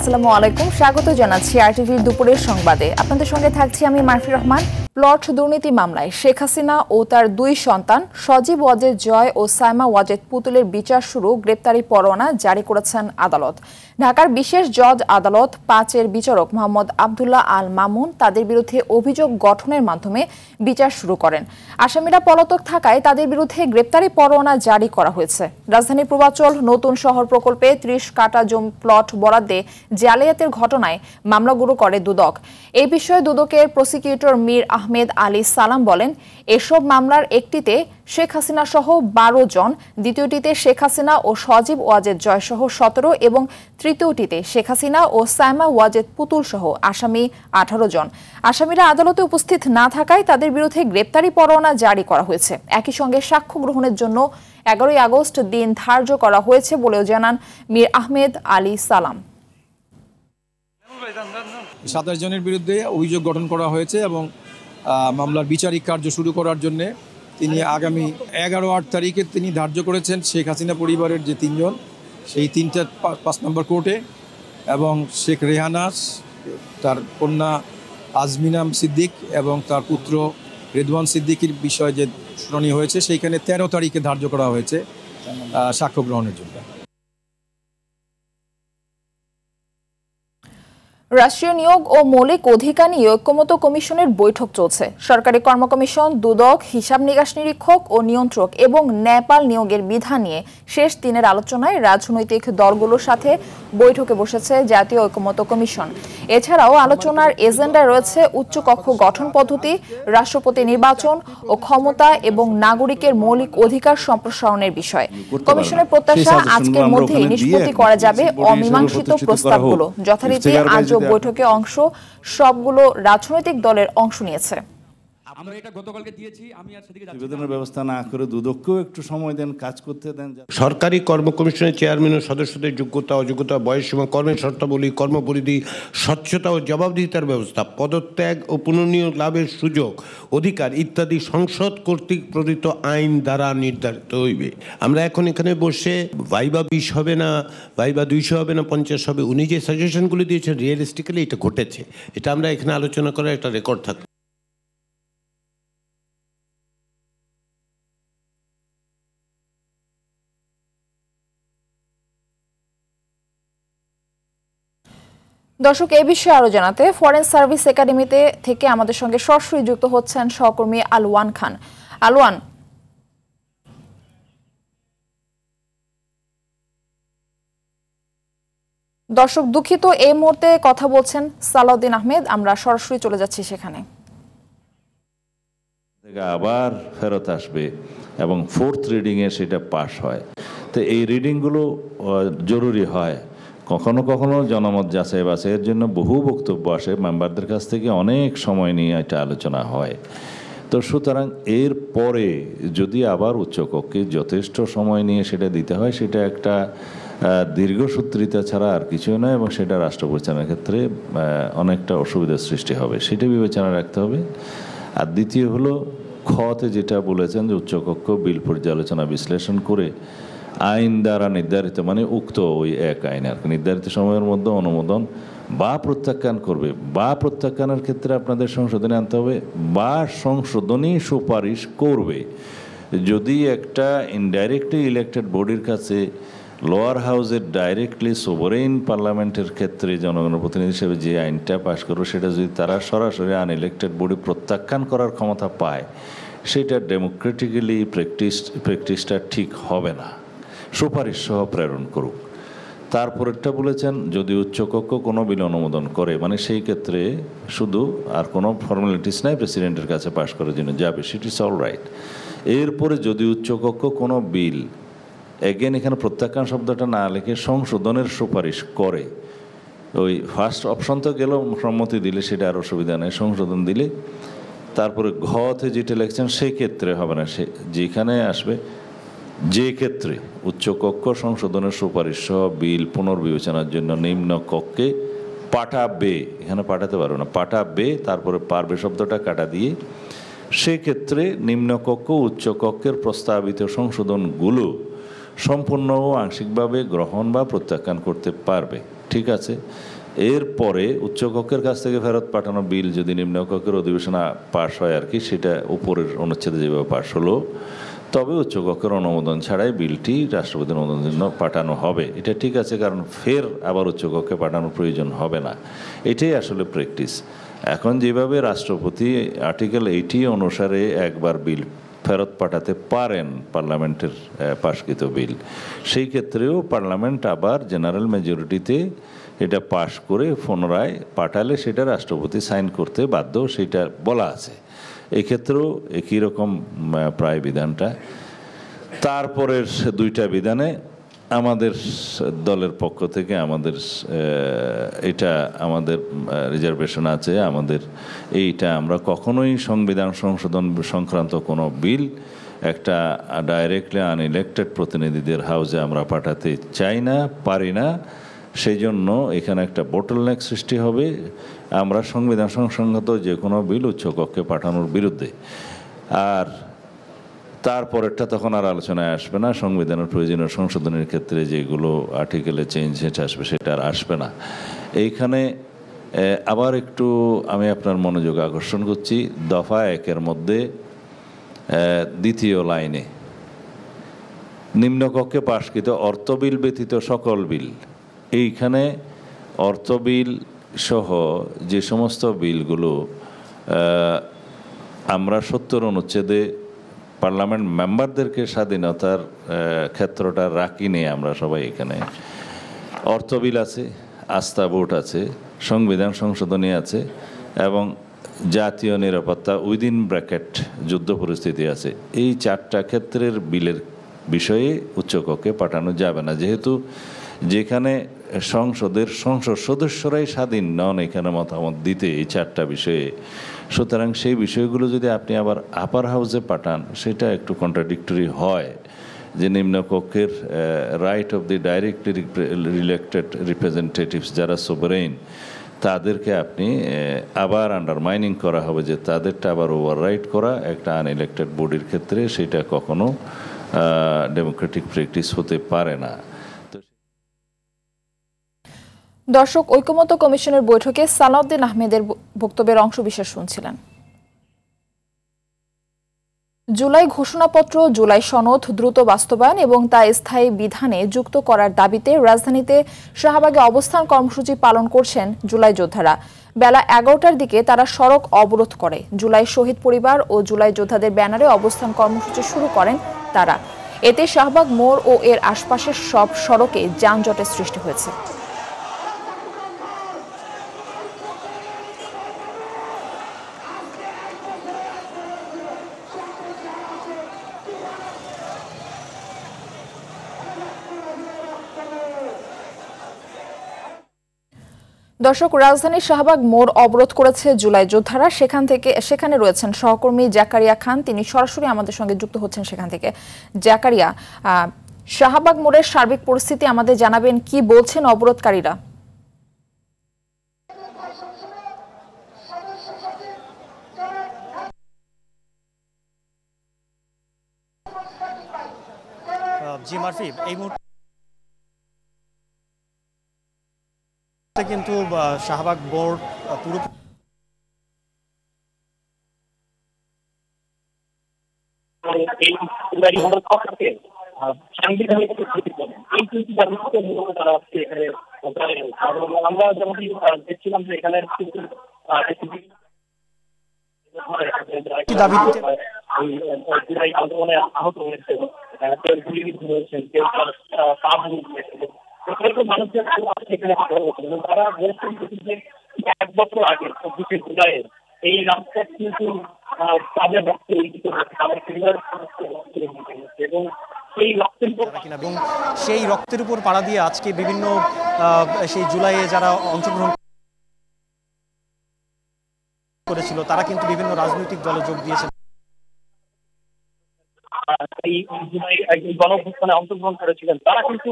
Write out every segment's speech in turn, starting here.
আসসালামু আলাইকুম, স্বাগত জানাচ্ছি আরটিভির দুপুরের সংবাদে। আপনাদের সঙ্গে থাকছি আমি মারফি রহমান। প্লট দুর্নীতি মামলায় শেখ হাসিনা ও তার দুই সন্তান সজীব ওয়াজেদ জয় ও সাইমা ওয়াজেদ পুতুলের বিচার শুরু, গ্রেপ্তারি পরোয়ানা জারি করেছেন আদালত। ঢাকার বিশেষ জজ আদালত ৫-এর বিচারক মোহাম্মদ আবদুল্লাহ আল মামুন তাদের বিরুদ্ধে অভিযোগ গঠনের মাধ্যমে বিচার শুরু করেন। আসামিরা পলাতক থাকায় তাদের বিরুদ্ধে গ্রেপ্তারি পরোয়ানা জারি করা হয়েছে। রাজধানীর পূর্বাঞ্চল নতুন শহর প্রকল্পে ৩০ কাঠা জমি প্লট বরাদ্দে জালিয়াতির ঘটনায় মামলাগুলো করে দুদক। এই বিষয়ে দুদকের প্রসিকিউটর মীর আহমেদ আলী সালাম বলেন, এসব মামলার একটিতে শেখ হাসিনা সহ ১২ জন, দ্বিতীয়টিতে শেখ হাসিনা ও সজীব ওয়াজেদ জয় সহ ১৭ এবং তৃতীয়টিতে শেখ হাসিনা ও সাইমা ওয়াজেদ পুতুল সহ আসামি ১৮ জন। আসামিরা আদালতে উপস্থিত না থাকায় তাদের বিরুদ্ধে গ্রেপ্তারি পরোয়ানা জারি করা হয়েছে। একই সঙ্গে সাক্ষ্য গ্রহণের জন্য ১১ আগস্ট দিন ধার্য করা হয়েছে বলেও জানান মীর আহমেদ আলী সালাম। ২৭ জনের বিরুদ্ধে অভিযোগ গঠন করা হয়েছে এবং মামলার বিচারিক কার্য শুরু করার জন্য তিনি আগামী ১১-৮ তারিখে তিনি ধার্য করেছেন শেখ হাসিনা পরিবারের যে ৩ জন, সেই ৩টা ৫ নম্বর কোর্টে, এবং শেখ রেহানা, তার কন্যা আজমিনাম সিদ্দিক এবং তার পুত্র রেদওয়ান সিদ্দিকির বিষয়ে যে শুনানি হয়েছে সেইখানে ১৩ তারিখে ধার্য করা হয়েছে সাক্ষ্য গ্রহণের জন্য। রাষ্ট্রীয় নিয়োগ ও মৌলিক অধিকার নিয়ে ঐক্যমত্য কমিশনের বৈঠক চলছে। সরকারি কর্ম কমিশন, দুদক, হিসাব নিকাশ নিরীক্ষক ও নিয়ন্ত্রক এবং নেপাল নিয়োগের বিধান নিয়ে শেষ দিনের আলোচনায় রাজনৈতিক দলগুলোর সাথে বৈঠকে বসেছে জাতীয় ঐক্যমত্য কমিশন। এছাড়াও আলোচনার এজেন্ডায় রয়েছে উচ্চকক্ষ গঠন পদ্ধতি, রাষ্ট্রপতি নির্বাচন ও ক্ষমতা এবং নাগরিকের মৌলিক অধিকার সম্প্রসারণের বিষয়। কমিশনের প্রত্যাশা, আজকের মধ্যেই নিষ্পত্তি করা যাবে অমীমাংসিত প্রস্তাবগুলো। যথারীতি আজ বৈঠকে অংশ সবগুলো রাজনৈতিক দলের অংশ নিয়েছে। আমরা এটা গতকালকে দিয়েছি, আমি আর সেদিকে নিবেদনের ব্যবস্থা না করে দুদককেও একটু সময় দেন, কাজ করতে দেন। সরকারি কর্ম কমিশনের চেয়ারম্যান ও সদস্যদের যোগ্যতা, অযোগ্যতা, বয়সসীমা, কর্মের শর্তাবলী, কর্মপরিধি, স্বচ্ছতা ও জবাবদিহিতার ব্যবস্থা, পদত্যাগ ও পুনর্নিয়োগ লাভের সুযোগ, অধিকার ইত্যাদি সংসদ কর্তৃক প্রণীত আইন দ্বারা নির্ধারিত হইবে। আমরা এখন এখানে বসে ভাইবা ২০ হবে না, ভাইবা ২০০ হবে না, ৫০ হবে, উনি যে সাজেশনগুলি দিয়েছেন রিয়েলিস্টিক্যালি এটা ঘটেছে, এটা আমরা এখানে আলোচনা করার একটা রেকর্ড থাকবে। দর্শক, এই বিষয়ে আরো জানাতে ফরেন সার্ভিস একাডেমিতে থেকে আমাদের সঙ্গে সরাসরি যুক্ত হচ্ছেন সহকর্মী আলওয়ান খান। আলওয়ান, দর্শক দুঃখিত, এই মুহূর্তে কথা বলছেন সালাউদ্দিন আহমেদ, আমরা সরাসরি চলে যাচ্ছি সেখানে। আবার ফেরত আসবে এবং 4th রিডিংয়ে সেটা পাস হয়। তো এই রিডিংগুলো জরুরি হয়। কখনো কখনো জনমত যাচাই বাছাইয়ের জন্য বহু বক্তব্য আসে, মেম্বারদের কাছ থেকে অনেক সময় নিয়ে এটা আলোচনা হয়। তো সুতরাং এর পরে যদি আবার উচ্চকক্ষে যথেষ্ট সময় নিয়ে সেটা দিতে হয়, সেটা একটা দীর্ঘসূত্রিতা ছাড়া আর কিছুই নয়, এবং সেটা রাষ্ট্র পরিচালনার ক্ষেত্রে অনেকটা অসুবিধার সৃষ্টি হবে, সেটা বিবেচনা রাখতে হবে। আর দ্বিতীয় হলো খতে যেটা বলেছেন যে উচ্চকক্ষ বিল পর্যালোচনা বিশ্লেষণ করে আইন দ্বারা নির্ধারিত, মানে উক্ত ওই এক আইন আর নির্ধারিত সময়ের মধ্যে অনুমোদন বা প্রত্যাখ্যান করবে, বা প্রত্যাখ্যানের ক্ষেত্রে আপনাদের সংশোধনী আনতে হবে, বা সংশোধনী সুপারিশ করবে। যদি একটা ইনডাইরেক্টলি ইলেক্টেড বডির কাছে লোয়ার হাউসের ডাইরেক্টলি সোভারেইন পার্লামেন্টের ক্ষেত্রে জনগণের প্রতিনিধি হিসেবে যে আইনটা পাশ করবে, সেটা যদি তারা সরাসরি আনইলেক্টেড বডি প্রত্যাখ্যান করার ক্ষমতা পায়, সেটা ডেমোক্রেটিক্যালি প্র্যাকটিসটা ঠিক হবে না। সুপারিশ সহ প্রেরণ করুক। তারপরেরটা বলেছেন যদি উচ্চকক্ষ কোনো বিল অনুমোদন করে, মানে সেই ক্ষেত্রে শুধু আর কোনো ফর্মালিটিস নাই, প্রেসিডেন্টের কাছে পাশ করার জন্য যাবে, সেটি ইজ অল রাইট। এরপরে যদি উচ্চকক্ষ কোনো বিল, এগেন এখানে প্রত্যাখ্যান শব্দটা না লিখে সংশোধনের সুপারিশ করে, ওই ফার্স্ট অপশন তো গেল, সম্মতি দিলে সেটা আর অসুবিধা নেই, সংশোধন দিলে তারপরে ঘতে যেটা লিখছেন সেই ক্ষেত্রে হবে না, সে যেখানে আসবে যে ক্ষেত্রে উচ্চকক্ষ সংশোধনের সুপারিশ সহ বিল পুনর্বিবেচনার জন্য নিম্ন কক্ষে পাঠাবে, এখানে পাঠাতে পারবে না, পাঠাবে, তারপরে পারবে শব্দটা কাটা দিয়ে, সেক্ষেত্রে নিম্নকক্ষ উচ্চকক্ষের প্রস্তাবিত সংশোধনগুলো সম্পূর্ণ ও আংশিকভাবে গ্রহণ বা প্রত্যাখ্যান করতে পারবে। ঠিক আছে, এরপরে উচ্চকক্ষের কাছ থেকে ফেরত পাঠানো বিল যদি নিম্নকক্ষের অধিবেশনে পাশ হয় আর কি, সেটা উপরের অনুচ্ছেদে যেভাবে পাশ হলো, তবে উচ্চকক্ষের অনুমোদন ছাড়াই বিলটি রাষ্ট্রপতির অনুমোদনের জন্য পাঠানো হবে। এটা ঠিক আছে, কারণ ফের আবার উচ্চকক্ষে পাঠানোর প্রয়োজন হবে না। এটাই আসলে প্র্যাকটিস। এখন যেভাবে রাষ্ট্রপতি আর্টিকেল 80 অনুসারে একবার বিল ফেরত পাঠাতে পারেন পার্লামেন্টের পাশকৃত বিল, সেই ক্ষেত্রেও পার্লামেন্ট আবার জেনারেল মেজরিটিতে এটা পাশ করে পুনরায় পাঠালে সেটা রাষ্ট্রপতি সাইন করতে বাধ্য, সেটা বলা আছে। এই ক্ষেত্রেও একই রকম প্রায় বিধানটা। তারপরের দুইটা বিধানে আমাদের দলের পক্ষ থেকে আমাদের রিজার্ভেশন আছে। এইটা আমরা কখনোই সংবিধান সংশোধন সংক্রান্ত কোনো বিল একটা ডাইরেক্টলি আনইলেক্টেড প্রতিনিধিদের হাউসে আমরা পাঠাতে চাই না, পারি না। সেই জন্য এখানে একটা বোটলনেক সৃষ্টি হবে। আমরা সংবিধান সংসঙ্গত যে কোনো বিল উচ্চকক্ষে পাঠানোর বিরুদ্ধে। আর তারপরেরটা তখন আর আলোচনায় আসবে না। সংবিধানের প্রয়োজনীয় সংশোধনের ক্ষেত্রে যেগুলো আর্টিকেলে চেঞ্জ আসবে সেটা আর আসবে না। এইখানে আবার একটু আমি আপনার মনোযোগ আকর্ষণ করছি, দফা 1-এর মধ্যে দ্বিতীয় লাইনে নিম্নকক্ষে পাশকৃত অর্থ বিল ব্যতীত সকল বিল, এইখানে অর্থ বিল সহ যে সমস্ত বিলগুলো আমরা 70 অনুচ্ছেদে পার্লামেন্ট মেম্বারদেরকে স্বাধীনতার ক্ষেত্রটা রাখি নিয়ে আমরা সবাই এখানে অর্থ বিল আছে, আস্থা ভোট আছে, সংবিধান সংশোধনী আছে এবং জাতীয় নিরাপত্তা উইদিন ব্র্যাকেট যুদ্ধ পরিস্থিতি আছে। এই 4টা ক্ষেত্রের বিলের বিষয়ে উচ্চকক্ষে পাঠানো যাবে না, যেহেতু যেখানে সংসদ সদস্যরাই স্বাধীন নন এখানে মতামত দিতে এই 4টা বিষয়ে। সুতরাং সেই বিষয়গুলো যদি আপনি আবার আপার হাউসে পাঠান, সেটা একটু কন্ট্রাডিক্টরি হয় যে নিম্নকক্ষের right of the directly elected representatives যারা সোভারেইন, তাদেরকে আপনি আবার আন্ডারমাইনিং করা হবে, যে তাদেরটা আবার ওভাররাইট করা একটা আনইলেক্টেড বডির ক্ষেত্রে সেটা কখনো ডেমোক্রেটিক প্র্যাকটিস হতে পারে না। দর্শক, ঐকমত্য কমিশনের বৈঠকে সালাউদ্দিন আহমেদের বক্তব্যের অংশবিশেষ শুনছিলেন। জুলাই ঘোষণাপত্র, জুলাই সনদ দ্রুত বাস্তবায়ন এবং তা স্থায়ী বিধানে যুক্ত করার দাবিতে রাজধানীতে শাহবাগে অবস্থান কর্মসূচি পালন করছেন জুলাই যোদ্ধারা। বেলা 11টার দিকে তারা সড়ক অবরোধ করে জুলাই শহীদ পরিবার ও জুলাই যোদ্ধাদের ব্যানারে অবস্থান কর্মসূচি শুরু করেন তারা। এতে শাহবাগ মোড় ও এর আশপাশের সব সড়কে যানজটের সৃষ্টি হয়েছে। দর্শক, রাজধানীর শাহবাগ মোড় অবরোধ করেছে জুলাই যোদ্ধারা। সেখানে রয়েছেন সহকর্মী জাকারিয়া খান, তিনি সরাসরি আমাদের সঙ্গে যুক্ত হচ্ছেন সেখান থেকে। জাকারিয়া, শাহবাগ মোড়ের সার্বিক পরিস্থিতি আমাদের জানাবেন, কি বলছেন অবরোধকারীরা? জি মারফি, এই মুহূর্তে কিন্তু শাহবাগ মোড় পুরো আমরা যেমনটি দেখছিলাম যে এখানে আন্দোলনে আহত হয়েছে, কেউ গুলিবিদ্ধ হয়েছেন, কেউ পা ভেঙে মানুষজন এখানে তারা বলছেন যে 1 বছর আগে 24শে জুলাই এই রাস্তা কিন্তু তাদের রক্তে তাদের পরিবারের এবং সেই রক্তের উপর পাড়া দিয়ে আজকে বিভিন্ন সেই জুলাইয়ে যারা অংশগ্রহণ করেছিল তারা কিন্তু বিভিন্ন রাজনৈতিক দলে যোগ দিয়েছে। এই জুলাই গণঅভ্যুত্থানে অংশগ্রহণ করেছিলেন তারা কিন্তু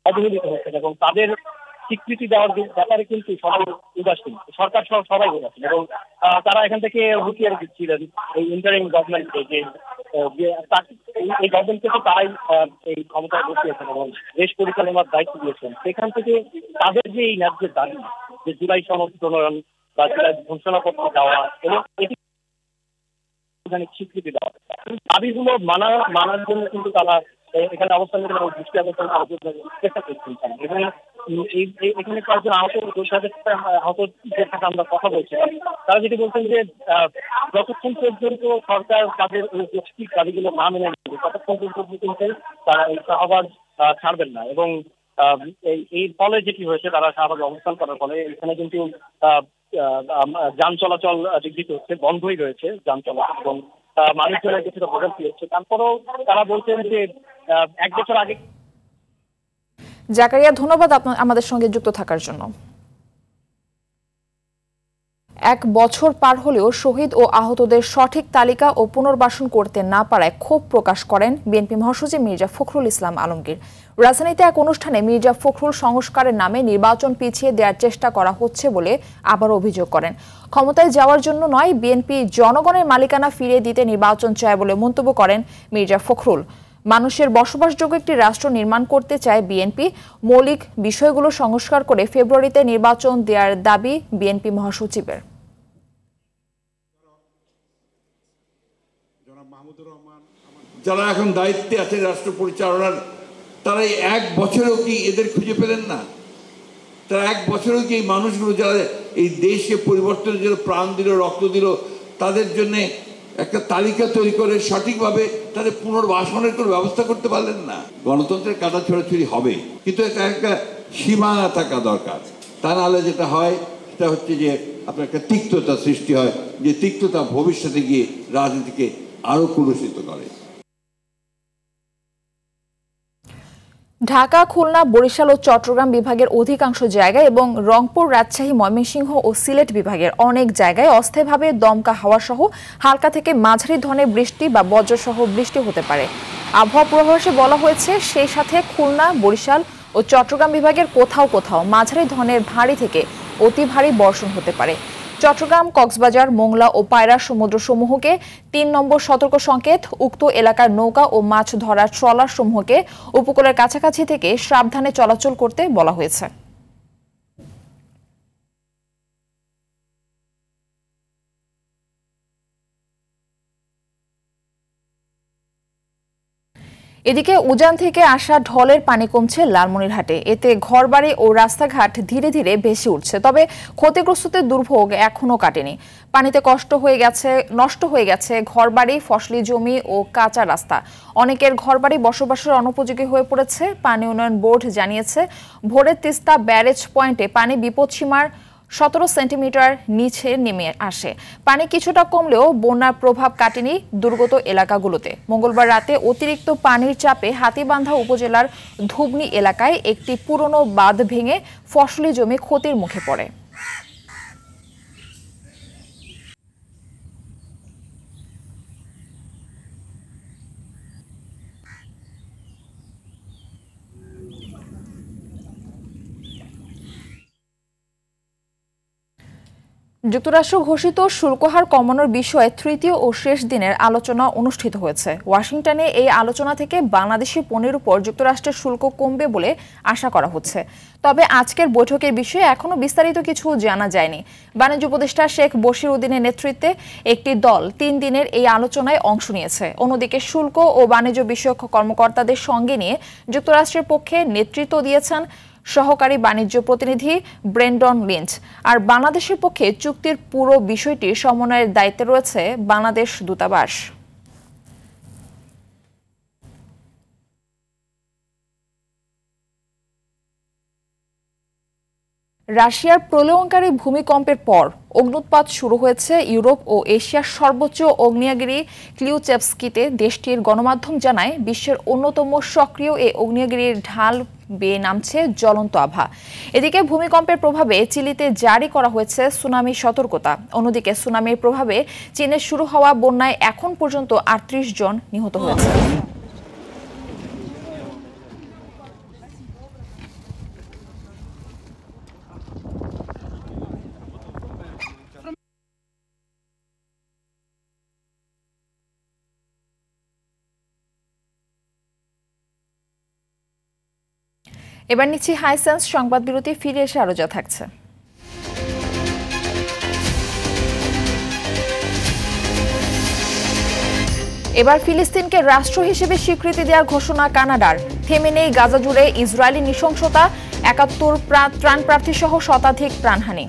অবহেলিত হচ্ছেন এবং তাদের স্বীকৃতি দেওয়ার ব্যাপারে কিন্তু সবাই উদাসীন, সরকার সহ সবাই উদাসীন এবং তারা এখান থেকে হুঁশিয়ারি দিচ্ছিলেন এই ইন্টারিম গভর্নমেন্টকে যে এই গভর্নমেন্টকে তো তারাই এই ক্ষমতায় বসিয়েছেন এবং দেশ পরিচালনার দায়িত্ব দিয়েছেন। সেখান থেকে তাদের যে এই ন্যায্যের দাবি যে জুলাই সনদ প্রণয়ন বা জুলাই ঘোষণাপত্র দেওয়া এবং এটি স্বীকৃতি দেওয়া, দাবিগুলো মানার জন্য কিন্তু তারা এখানে অবস্থান নিতে দৃষ্টি আকর্ষণ চেষ্টা করছেন। এবং এখানে কয়েকজন আহত আহতদের সাথে আমরা কথা বলছিলাম, তারা যেটি বলছেন যে যতক্ষণ পর্যন্ত সরকার তাদের যৌক্তিক দাবিগুলো না মেনে নেবে ততক্ষণ পর্যন্ত কিন্তু তারা এই শাহবাগ ছাড়বেন না। এবং এই ফলে যেটি হয়েছে, তারা শাহবাগে অবস্থান করার ফলে এখানে কিন্তু যান চলাচল বিঘ্নিত হচ্ছে, বন্ধই রয়েছে যান চলাচল এবং মানুষজনের কিছুটা ভোগান্তি হচ্ছে। তারপরেও তারা বলছেন যে 1 বছর আগে। জাকারিয়া, ধন্যবাদ আমাদের সঙ্গে যুক্ত থাকার জন্য। 1 বছর পার হলেও শহীদ ও আহতদের সঠিক তালিকা ও পুনর্বাসন করতে না পারায় ক্ষোভ প্রকাশ করেন বিএনপি মহাসচিব মির্জা ফখরুল ইসলাম আলমগীর। রাজধানীতে এক অনুষ্ঠানে মির্জা ফখরুল সংস্কারের নামে নির্বাচন পিছিয়ে দেওয়ার চেষ্টা করা হচ্ছে বলে আবার অভিযোগ করেন। ক্ষমতায় যাওয়ার জন্য নয়, বিএনপি জনগণের মালিকানা ফিরিয়ে দিতে নির্বাচন চায় বলে মন্তব্য করেন মির্জা ফখরুল। মানুষের বসবাসযোগ্য একটি রাষ্ট্র নির্মাণ করতে চায় বিএনপি। মৌলিক বিষয়গুলো সংস্কার করে ফেব্রুয়ারিতে নির্বাচন দেওয়ার দাবি বিএনপি মহাসচিবের। যারা এখন দায়িত্বে আছে রাষ্ট্র পরিচালনার, তারা 1 বছরেও কি এদের খুঁজে পেলেন না? তারা 1 বছরেও কি এই মানুষগুলো যারা এই দেশকে পরিবর্তনের জন্য প্রাণ দিল, রক্ত দিল, তাদের জন্য একটা তালিকা তৈরি করে সঠিকভাবে তাদের পুনর্বাসনের কোনো ব্যবস্থা করতে পারলেন না? গণতন্ত্রের কাটা ছোড়াছুড়ি হবে, কিন্তু এটা একটা সীমা থাকা দরকার। তা নাহলে যেটা হয় সেটা হচ্ছে যে আপনার একটা তিক্ততা সৃষ্টি হয়, যে তিক্ততা ভবিষ্যতে গিয়ে রাজনীতিকে আরো কলুষিত করে। ঢাকা, খুলনা, বরিশাল ও চট্টগ্রাম বিভাগের অধিকাংশ জায়গায় এবং রংপুর, রাজশাহী, ময়মনসিংহ ও সিলেট বিভাগের অনেক জায়গায় অস্থায়ীভাবে দমকা হাওয়া সহ হালকা থেকে মাঝারি ধরনের বৃষ্টি বা বজ্রসহ বৃষ্টি হতে পারে। আবহাওয়া পূর্বাভাসে বলা হয়েছে, সেই সাথে খুলনা, বরিশাল ও চট্টগ্রাম বিভাগের কোথাও কোথাও মাঝারি ধরনের ভারী থেকে অতি ভারী বর্ষণ হতে পারে। চট্টগ্রাম, কক্সবাজার, মোংলা ও পায়রা সমুদ্রসমূহকে 3 নম্বর সতর্ক সংকেত। উক্ত এলাকার নৌকা ও মাছ ধরার ট্রলার সমূহকে উপকূলের কাছাকাছি থেকে সাবধানে চলাচল করতে বলা হয়েছে। এদিকে উজান থেকে আসা ঢলের পানি কমছে লালমনিরহাটে। এতে ঘরবাড়ি ও রাস্তাঘাট ধীরে ধীরে ভেসে উঠছে, তবে ক্ষতিগ্রস্তদের দুর্ভোগ এখনো কাটেনি। পানিতে নষ্ট হয়ে গেছে ঘরবাড়ি, ফসলি জমি ও কাঁচা রাস্তা। অনেকের ঘরবাড়ি বসবাসের অনুপযোগী হয়ে পড়েছে। পানি উন্নয়ন বোর্ড জানিয়েছে, ভোরের তিস্তা ব্যারেজ পয়েন্টে পানি বিপদসীমার 17 সেন্টিমিটার নিচে নেমে আসে। পানি কিছুটা কমলেও বন্যার প্রভাব কাটেনি দুর্গত এলাকাগুলোতে। মঙ্গলবার রাতে অতিরিক্ত পানির চাপে হাতীবান্ধা উপজেলার ধুবনি এলাকায় একটি পুরনো বাঁধ ভেঙে ফসলি জমি ক্ষতির মুখে পড়ে। যুক্তরাষ্ট্র ঘোষিত শুল্ক হার কমানোর বিষয়ে তৃতীয় ও শেষ দিনের আলোচনা অনুষ্ঠিত হয়েছে। ওয়াশিংটনে এই আলোচনা থেকে বাংলাদেশি পণ্যের উপর যুক্তরাষ্ট্রের শুল্ক কমবে বলে আশা করা হচ্ছে। তবে আজকের বৈঠকের বিষয়ে এখনো বিস্তারিত কিছু জানা যায়নি। বাণিজ্য উপদেষ্টা শেখ বশির উদ্দিনের নেতৃত্বে একটি দল 3 দিনের এই আলোচনায় অংশ নিয়েছে। অন্যদিকে শুল্ক ও বাণিজ্য বিষয়ক কর্মকর্তাদের সঙ্গে নিয়ে যুক্তরাষ্ট্রের পক্ষে নেতৃত্ব দিয়েছেন সহকারী বাণিজ্য প্রতিনিধি ব্রেন্ডন লিঞ্চ। আর বাংলাদেশের পক্ষে চুক্তির পুরো বিষয়টি সমন্বয়ের দায়িত্বে রয়েছে বাংলাদেশ দূতাবাস। রাশিয়ার প্রলয়ঙ্কারী ভূমিকম্পের পর অগ্নুৎপাত শুরু হয়েছে ইউরোপ ও এশিয়ার সর্বোচ্চ আগ্নেয়গিরি ক্লিউচেভস্কিতে। দেশটির গণমাধ্যম জানায়, বিশ্বের অন্যতম সক্রিয় এই আগ্নেয়গিরির ঢাল বেয়ে নামছে জ্বলন্ত আভা। এদিকে ভূমিকম্পের প্রভাবে চিলিতে জারি করা হয়েছে সুনামি সতর্কতা। অন্যদিকে সুনামির প্রভাবে চীনে শুরু হওয়া বন্যায় এখন পর্যন্ত 38 জন নিহত হয়েছে। এবার নিচ্ছি হাইসেন্স সংবাদ বিরতি, ফিরে এসে আরো যা থাকছে। এবার ফিলিস্তিনকে রাষ্ট্র হিসেবে স্বীকৃতি দেওয়ার ঘোষণা কানাডার। থেমে নেই গাজা জুড়ে ইসরায়েলি নৃশংসতা, ৭১ ত্রাণপ্রার্থী সহ শতাধিক প্রাণহানি।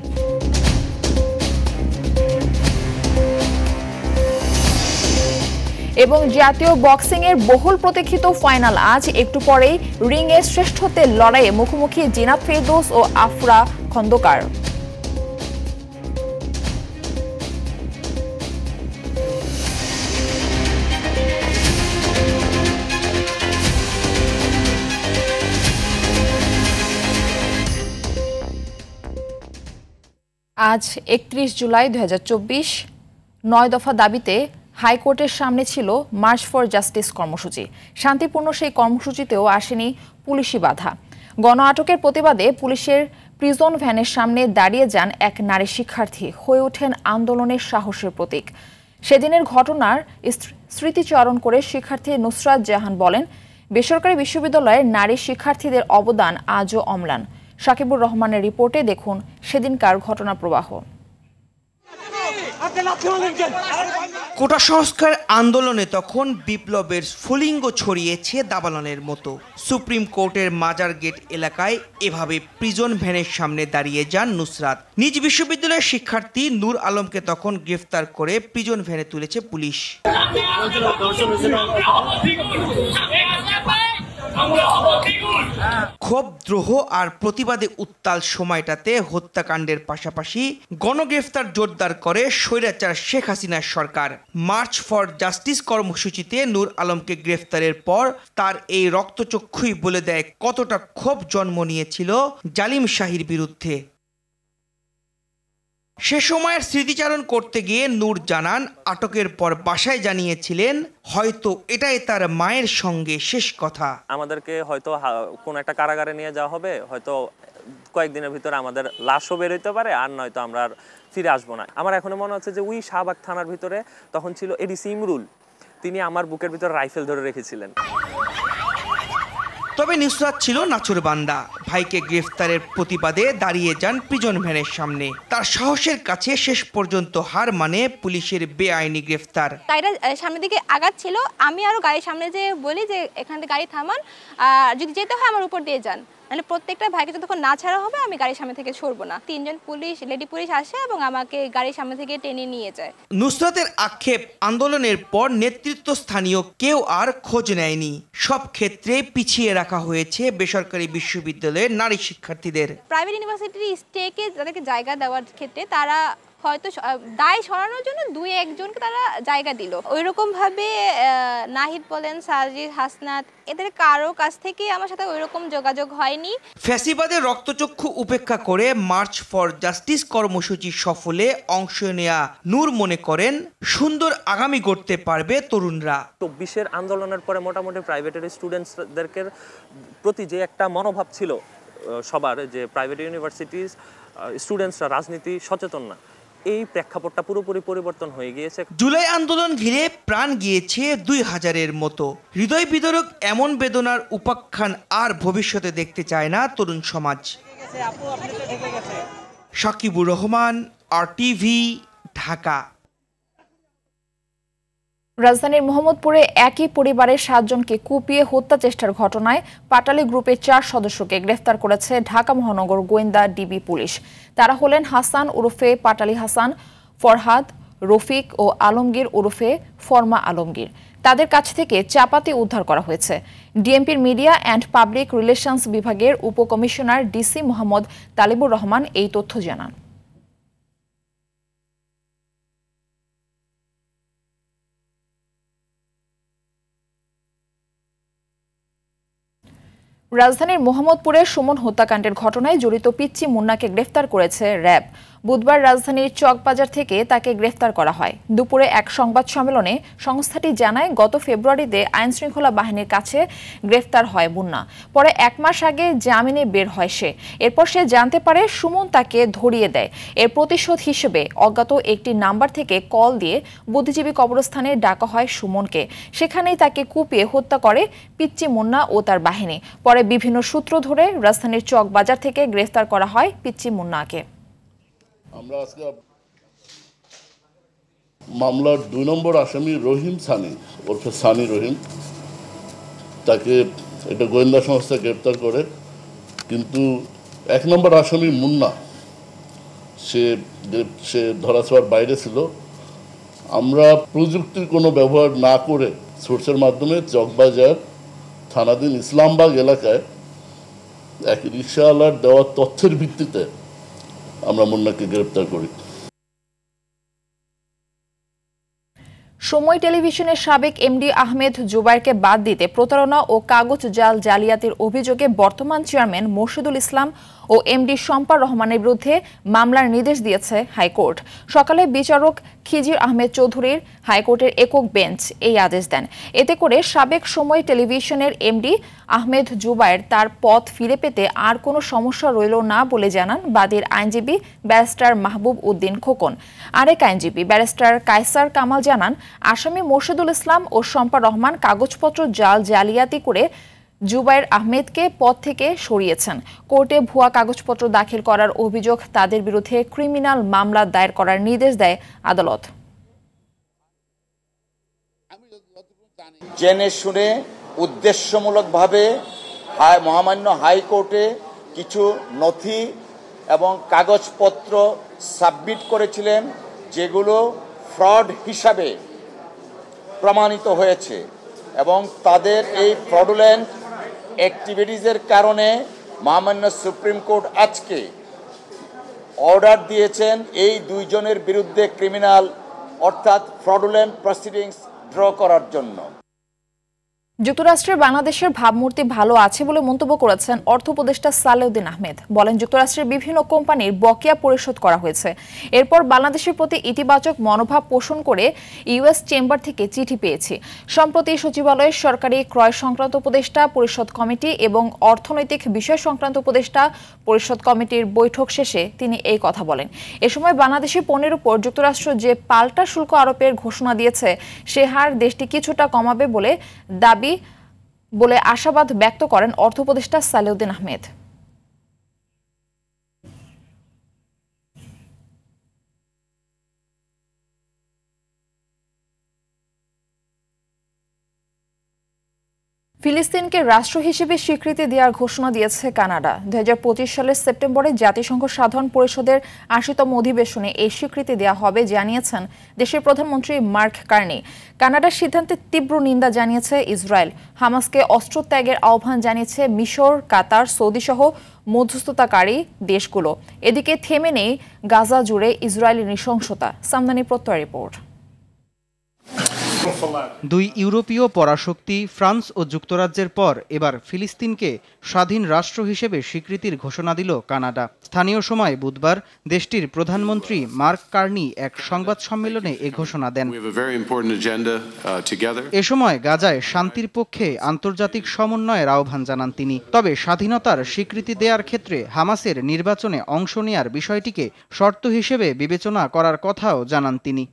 এবং জাতীয় বক্সিং এর বহুল প্রতীক্ষিত ফাইনাল আজ। একটু পরেই রিং এর শ্রেষ্ঠত্বের লড়াইয়ে মুখোমুখি জিনাত ফেরদৌস ও আফরা খন্দকার। আজ ৩১ জুলাই ২০২৪। ৯ দফা দাবিতে হাইকোর্টের সামনে ছিল মার্চ ফর জাস্টিস কর্মসূচি। শান্তিপূর্ণ সেই কর্মসূচিতেও আসেনি পুলিশি বাধা। গণ আটকের প্রতিবাদে পুলিশের প্রিজন ভ্যানের সামনে দাঁড়িয়ে যান এক নারী শিক্ষার্থী, হয়ে ওঠেন আন্দোলনের সাহসের প্রতীক। সেদিনের ঘটনার স্মৃতিচারণ করে শিক্ষার্থী নুসরাত জাহান বলেন, বেসরকারি বিশ্ববিদ্যালয়ের নারী শিক্ষার্থীদের অবদান আজও অম্লান। সাকিবুর রহমানের রিপোর্টে দেখুন সেদিনকার ঘটনা প্রবাহ। কোটা সংস্কার আন্দোলনে তখন বিপ্লবের স্ফুলিঙ্গ ছড়িয়েছে দাবানলের মতো। সুপ্রিম কোর্টের মাজার গেট এলাকায় এভাবে প্রিজন ভ্যানের সামনে দাঁড়িয়ে যান নুসরাত। নিজ বিশ্ববিদ্যালয়ের শিক্ষার্থী নূর আলমকে তখন গ্রেফতার করে প্রিজন ভ্যানে তুলেছে পুলিশ। ক্ষোভ, দ্রোহ আর প্রতিবাদে উত্তাল সময়টাতে হত্যাকাণ্ডের পাশাপাশি গণগ্রেফতার জোরদার করে স্বৈরাচার শেখ হাসিনার সরকার। মার্চ ফর জাস্টিস কর্মসূচিতে নূর আলমকে গ্রেফতারের পর তার এই রক্তচক্ষুই বলে দেয় কতটা ক্ষোভ জন্ম নিয়েছিল জালিম শাহীর বিরুদ্ধে। সে সময়ের স্মৃতিচারণ করতে গিয়ে নূর জানান, আটকের পর বাসায় জানিয়েছিলেন হয়তো এটাই তার মায়ের সঙ্গে শেষ কথা। আমাদেরকে হয়তো কোন একটা কারাগারে নিয়ে যাওয়া হবে, হয়তো কয়েকদিনের ভিতরে আমাদের লাশও বের হইতে পারে, আর নয়তো আমরা আর ফিরে আসবো না। আমার এখনো মনে হচ্ছে যে ওই শাহবাগ থানার ভিতরে তখন ছিল এডিসি ইমরুল, তিনি আমার বুকের ভিতরে রাইফেল ধরে রেখেছিলেন। তবে নুসরাত ছিল নাছোড়বান্দা। ভাইকে গ্রেফতারের প্রতিবাদে দাঁড়িয়ে যান প্রিজন ভ্যানের সামনে। তার সাহসের কাছে শেষ পর্যন্ত হার মানে পুলিশের বেআইনি গ্রেফতার। গাড়িটা সামনের দিকে আগাচ্ছিল, আমি আরো গাড়ির সামনে যে বলি যে এখান থেকে গাড়ি থামান, যদি যেতে হয় আমার উপর দিয়ে যান, মানে প্রত্যেকটা ভাইকে যতক্ষণ না ছাড়া হবে আমি গাড়ির সামনে থেকে সরবো না। ৩ জন পুলিশ, লেডি পুলিশ আসে এবং আমাকে গাড়ির সামনে থেকে টেনে নিয়ে যায়। নুসরাতের আক্ষেপ, আন্দোলনের পর নেতৃত্ব স্থানীয় কেউ আর খোঁজ নেয়নি। সব ক্ষেত্রে পিছিয়ে রাখা হয়েছে বেসরকারি বিশ্ববিদ্যালয়ের নারী শিক্ষার্থীদের। প্রাইভেট ইউনিভার্সিটির স্টেকে যাদেরকে জায়গা দেওয়ার ক্ষেত্রে তারা হয়তো দায় সরানোর জন্য ২-১ জনকে তারা জায়গা দিল। ওইরকম ভাবে নাহিদ বলেন, সাজিদ, হাসনাত, এদের কারো কাছ থেকে আমার সাথে ওইরকম যোগাযোগ হয়নি। ফ্যাসিবাদের রক্তচক্ষু উপেক্ষা করে মার্চ ফর জাস্টিস কর্মসূচি সফলে অংশ নেয়া নূর মনে করেন সুন্দর আগামী গড়তে পারবে তরুণরা। ২৪-এর আন্দোলনের পরে মোটামুটি প্রাইভেটের স্টুডেন্টসদেরকে প্রতি যে একটা মনোভাব ছিল সবার, যে প্রাইভেট ইউনিভার্সিটির স্টুডেন্টসরা রাজনীতি সচেতন না, এই প্রেক্ষাপটটা পুরোপুরি পরিবর্তন হয়ে গিয়েছে। জুলাই আন্দোলন ঘিরে প্রাণ গিয়েছে ২০০০-এর মতো। হৃদয় বিদারক এমন বেদনার উপাখ্যান আর ভবিষ্যতে দেখতে চায় না তরুণ সমাজ। সাকিবুর রহমান, RTV, ঢাকা। রাজধানীর মোহাম্মদপুরে একই পরিবারের ৭ জনকে কুপিয়ে হত্যা চেষ্টার ঘটনায় পাটালি গ্রুপের ৪ সদস্যকে গ্রেফতার করেছে ঢাকা মহানগর গোয়েন্দা ডিবি পুলিশ। তারা হলেন হাসান ওরফে পাটালি হাসান, ফরহাদ, রফিক ও আলমগীর ওরফে ফরমা আলমগীর। তাদের কাছ থেকে চাপাতি উদ্ধার করা হয়েছে। ডিএমপির মিডিয়া অ্যান্ড পাবলিক রিলেশনস বিভাগের উপকমিশনার ডিসি মোহাম্মদ তালিবুর রহমান এই তথ্য জানান। রাজধানীর মোহাম্মদপুরে সুমন হত্যাকাণ্ডের ঘটনায় জড়িত পিচ্চি মুন্নাকে গ্রেফতার করেছে র্যাব। বুধবার রাজধানীর চকবাজার থেকে তাকে গ্রেফতার করা হয়। দুপুরে এক সংবাদ সম্মেলনে সংস্থাটি জানায়, গত ফেব্রুয়ারিতে আইনশৃঙ্খলা বাহিনীর কাছে গ্রেফতার হয় মুন্না। পরে ১ মাস আগে জামিনে বের হয় সে। এরপর সে জানতে পারে সুমন তাকে ধরিয়ে দেয়। এর প্রতিশোধ হিসেবে অজ্ঞাত একটি নাম্বার থেকে কল দিয়ে বুদ্ধিজীবী কবরস্থানে ডাকা হয় সুমনকে। সেখানেই তাকে কুপিয়ে হত্যা করে পিচ্চি মুন্না ও তার বাহিনী। পরে বিভিন্ন সূত্র ধরে রাজধানীর চকবাজার থেকে গ্রেফতার করা হয় পিচ্চি মুন্নাকে। মামলার 2 নম্বর আসামি রহিম সানি ওরফে সানি রহিম, তাকে একটা গোয়েন্দা সংস্থা গ্রেপ্তার করে, কিন্তু 1 নম্বর আসামি মুন্না সে ধরাছোঁয়ার বাইরে ছিল। আমরা প্রযুক্তির কোনো ব্যবহার না করে সোর্সের মাধ্যমে চকবাজার থানাধীন ইসলামবাগ এলাকায় এক রিকশাওয়ালার দেওয়া তথ্যের ভিত্তিতে আমরা মুন্নাকে গ্রেপ্তার করি। সময় টেলিভিশনের সাবেক এমডি আহমেদ জুবাইরকে বাদ দিতে প্রতারণা ও কাগজ জাল জালিয়াতির অভিযোগে বর্তমান চেয়ারম্যান মোর্শেদুল ইসলাম ও এমডি শম্পা রহমানের বিরুদ্ধে মামলার নির্দেশ দিয়েছে হাইকোর্ট। সকালে বিচারক খিজির আহমেদ চৌধুরীর হাইকোর্টের একক বেঞ্চ এই আদেশ দেন। এতে করে সাবেক সময় টেলিভিশনের এমডি আহমেদ জুবাইর তার পদ ফিরে পেতে আর কোনো সমস্যা রইল না বলে জানান বাদীর আইনজীবী ব্যারিস্টার মাহবুব উদ্দিন খোকন। আরেক আইনজীবী ব্যারিস্টার কায়সার কামাল জানান, আসামি মোর্শেদুল ইসলাম ও শম্পা রহমান কাগজপত্র জালিয়াতি করে জুবাইর আহমেদকে পদ থেকে সরিয়েছেন। কোর্টে ভুয়া কাগজপত্র দাখিল করার অভিযোগ তাদের বিরুদ্ধে ক্রিমিনাল মামলা দায়ের করার নির্দেশ দেয় আদালত। জেনে শুনে উদ্দেশ্যমূলকভাবে মহামান্য হাইকোর্টে কিছু নথি এবং কাগজপত্র সাবমিট করেছিলেন, যেগুলো ফ্রড হিসাবে প্রমাণিত হয়েছে এবং তাদের এই ফ্রডুলেন্ট অ্যাক্টিভিটিসের কারণে মহামান্য সুপ্রিম কোর্ট আজকে অর্ডার দিয়েছেন এই 2 জনের বিরুদ্ধে ক্রিমিনাল অর্থাৎ ফ্রডুলেন্ট প্রসিডিংস ড্র করার জন্য। যুক্তরাষ্ট্রের বাংলাদেশের ভাবমূর্তি ভালো আছে বলে মন্তব্য করেছেন অর্থ উপদেষ্টা সালেউদ্দিন আহমেদ। বলেন, যুক্তরাষ্ট্রের বিভিন্ন কোম্পানির বকেয়া পরিশোধ করা হয়েছে। এরপর বাংলাদেশের প্রতি ইতিবাচক মনোভাব পোষণ করে ইউএস চেম্বার থেকে চিঠি পেয়েছি। সম্প্রতি সচিবালয়ের সরকারি ক্রয় সংক্রান্ত উপদেষ্টা পরিষদ কমিটি এবং অর্থনৈতিক বিষয় সংক্রান্ত উপদেষ্টা পরিষদ কমিটির বৈঠক শেষে তিনি এই কথা বলেন। এ সময় বাংলাদেশি পণ্যের উপর যুক্তরাষ্ট্র যে পাল্টা শুল্ক আরোপের ঘোষণা দিয়েছে সে হার দেশটি কিছুটা কমাবে বলে আশাবাদ ব্যক্ত করেন অর্থ উপদেষ্টা সালেউদ্দিন আহমেদ। ফিলিস্তিনকে রাষ্ট্র হিসেবে স্বীকৃতি দেওয়ার ঘোষণা দিয়েছে কানাডা। 2025 সালের সেপ্টেম্বরে জাতিসংঘ সাধারণ পরিষদের 80তম অধিবেশনে এই স্বীকৃতি দেওয়া হবে জানিয়েছেন দেশের প্রধানমন্ত্রী মার্ক কার্নি। কানাডার সিদ্ধান্তে তীব্র নিন্দা জানিয়েছে ইসরায়েল। হামাসকে অস্ত্র ত্যাগের আহ্বান জানিয়েছে মিশর, কাতার, সৌদি সহ মধ্যস্থতাকারী দেশগুলো। এদিকে থেমে নেই গাজা জুড়ে ইসরায়েলি নৃশংসতা। সামদানি প্রত্যয় রিপোর্ট। 2 ইউরোপীয় পরাশক্তি ফ্রান্স ও যুক্তরাজ্যের পর এবার ফিলিস্তিনকে স্বাধীন রাষ্ট্র হিসেবে স্বীকৃতির ঘোষণা দিল কানাডা। স্থানীয় সময় বুধবার দেশটির প্রধানমন্ত্রী মার্ক কার্নি এক সংবাদ সম্মেলনে এ ঘোষণা দেন। এ সময় গাজায় শান্তির পক্ষে আন্তর্জাতিক সমন্বয়ের আহ্বান জানান তিনি। তবে স্বাধীনতার স্বীকৃতি দেওয়ার ক্ষেত্রে হামাসের নির্বাচনে অংশ নেয়ার বিষয়টিকে শর্ত হিসেবে বিবেচনা করার কথাও জানান তিনি।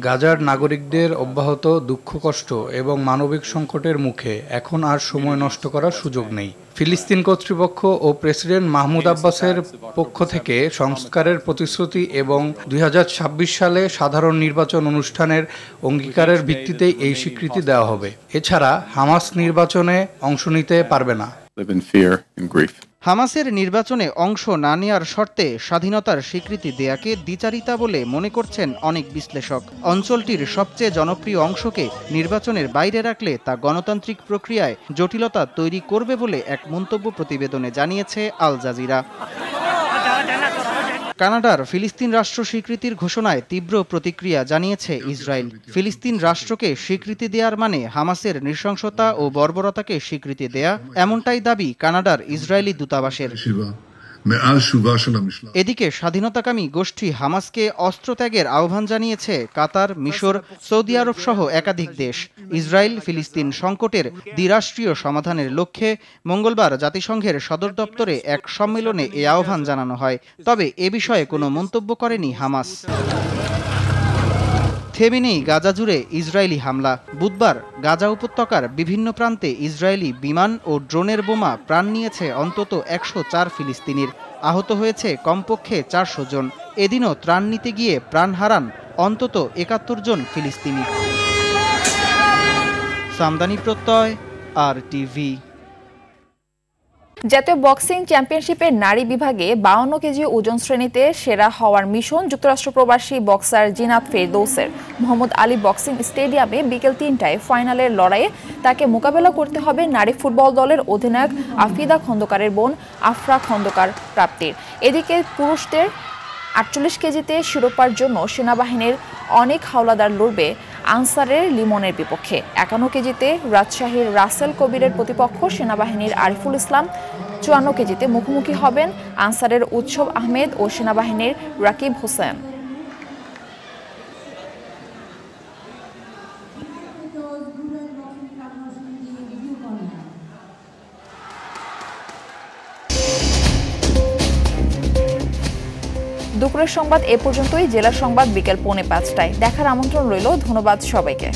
গাজার নাগরিকদের অব্যাহত দুঃখ কষ্ট এবং মানবিক সংকটের মুখে এখন আর সময় নষ্ট করার সুযোগ নেই। ফিলিস্তিন কর্তৃপক্ষ ও প্রেসিডেন্ট মাহমুদ আব্বাসের পক্ষ থেকে সংস্কারের প্রতিশ্রুতি এবং 2026 সালে সাধারণ নির্বাচন অনুষ্ঠানের অঙ্গীকারের ভিত্তিতে এই স্বীকৃতি দেওয়া হবে। এছাড়া হামাস নির্বাচনে অংশ নিতে পারবে না। হামাসের নির্বাচনে অংশ না নেওয়ার শর্তে স্বাধীনতার স্বীকৃতি দেয়াকে দ্বিচারিতা বলে মনে করছেন অনেক বিশ্লেষক। অঞ্চলটির সবচেয়ে জনপ্রিয় অংশকে নির্বাচনের বাইরে রাখলে তা গণতান্ত্রিক প্রক্রিয়ায় জটিলতা তৈরি করবে বলে এক মন্তব্য প্রতিবেদনে জানিয়েছে আল জাজিরা। কানাডার ফিলিস্তিন রাষ্ট্র স্বীকৃতির ঘোষণায় তীব্র প্রতিক্রিয়া জানিয়েছে ইসরায়েল। ফিলিস্তিন রাষ্ট্রকে স্বীকৃতি দেওয়ার মানে হামাসের নৃশংসতা ও বর্বরতাকে স্বীকৃতি দেয়া, এমনটাই দাবি কানাডার ইসরায়েলি দূতাবাসের। এদিকে স্বাধীনতাকামী গোষ্ঠী হামাসকে অস্ত্রত্যাগের আহ্বান জানিয়েছে কাতার, মিশর, সৌদি আরব সহ একাধিক দেশ। ইসরায়েল ফিলিস্তিন সংকটের দ্বিরাষ্ট্রীয় সমাধানের লক্ষ্যে মঙ্গলবার জাতিসংঘের সদর দপ্তরে এক সম্মেলনে এ আহ্বান জানানো হয়। তবে এ বিষয়ে কোনো মন্তব্য করেনি হামাস। থেমে নেই গাজা জুড়ে ইসরায়েলি হামলা। বুধবার গাজা উপত্যকার বিভিন্ন প্রান্তে ইসরায়েলি বিমান ও ড্রোনের বোমা প্রাণ নিয়েছে অন্তত 104 ফিলিস্তিনির। আহত হয়েছে কমপক্ষে 400 জন। এদিনও ত্রাণ নিতে গিয়ে প্রাণ হারান অন্তত 71 জন ফিলিস্তিনি। সামদানি প্রত্যয়, RTV। জাতীয় বক্সিং চ্যাম্পিয়নশিপের নারী বিভাগে 52 কেজি ওজন শ্রেণীতে সেরা হওয়ার মিশন যুক্তরাষ্ট্র প্রবাসী বক্সার জিনাত ফেরদৌসের। মোহাম্মদ আলী বক্সিং স্টেডিয়ামে বিকেল 3টায় ফাইনালের লড়াইয়ে তাকে মোকাবেলা করতে হবে নারী ফুটবল দলের অধিনায়ক আফিদা খন্দকারের বোন আফরা খন্দকার প্রাপ্তির। এদিকে পুরুষদের 48 কেজিতে শিরোপার জন্য সেনাবাহিনীর অনেক হাওলাদার লড়বে আনসারের লিমনের বিপক্ষে। 51 কেজিতে রাজশাহীর রাসেল কবিরের প্রতিপক্ষ সেনাবাহিনীর আরিফুল ইসলাম। 54 কেজিতে মুখোমুখি হবেন আনসারের উৎসব আহমেদ ও সেনাবাহিনীর রাকিব হোসেন। দুপুরের সংবাদ এ পর্যন্তই। জেলা সংবাদ বিকেল 4:45টায় দেখার আমন্ত্রণ রইল। ধন্যবাদ সবাইকে।